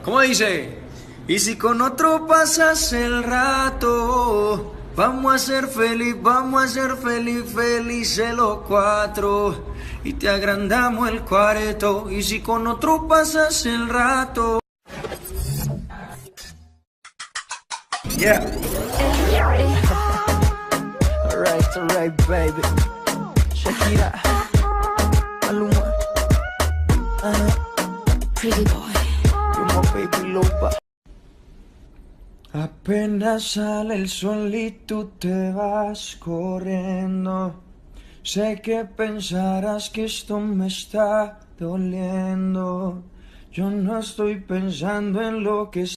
¿Cómo dice? Y si con otro pasas el rato, vamos a ser felices los cuatro. Y te agrandamos el cuarto. Y si con otro pasas el rato. Yeah. Alright, baby. Shakira, Maluma, Pretty boy. you're my baby loba. Apenas sale el sol y tú te vas corriendo. Sé que pensarás que esto me está doliendo. Yo no estoy pensando en lo que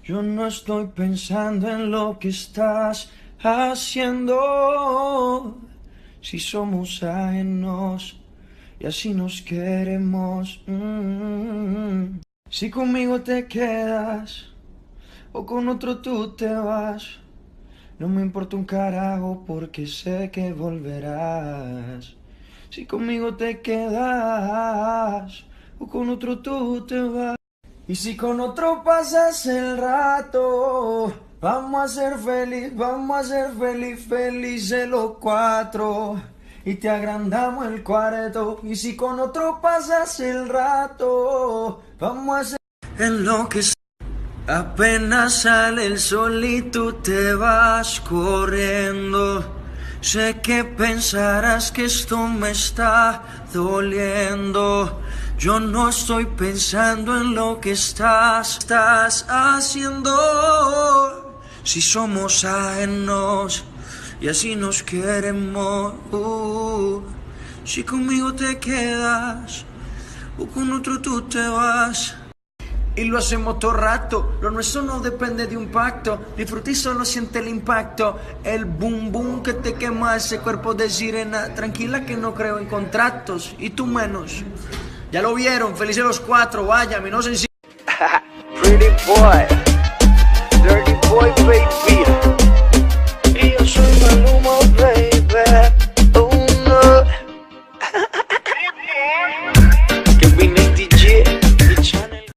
Yo no estoy pensando en lo que estás haciendo. Si somos ajenos y así nos queremos. Si conmigo te quedas o con otro tú te vas, no me importa un carajo porque sé que volverás. Si conmigo te quedas o con otro tú te vas. Y si con otro pasas el rato, vamos a ser felices los cuatro. Y te agrandamos el cuarto. Y si con otro pasas el rato, vamos a ser en lo que apenas sale el sol y tú te vas corriendo. Sé que pensarás que esto me está doliendo. Yo no estoy pensando en lo que estás haciendo. Si somos ajenos y así nos queremos. Si conmigo te quedas o con otro tú te vas. Y lo hacemos todo rato, lo nuestro no depende de un pacto. Disfruta y solo siente el impacto. El boom boom que te quema ese cuerpo de sirena. Tranquila que no creo en contratos, y tú menos. Ya lo vieron, felices los cuatro, vaya, no sencillo. Pretty boy, dirty boy, baby.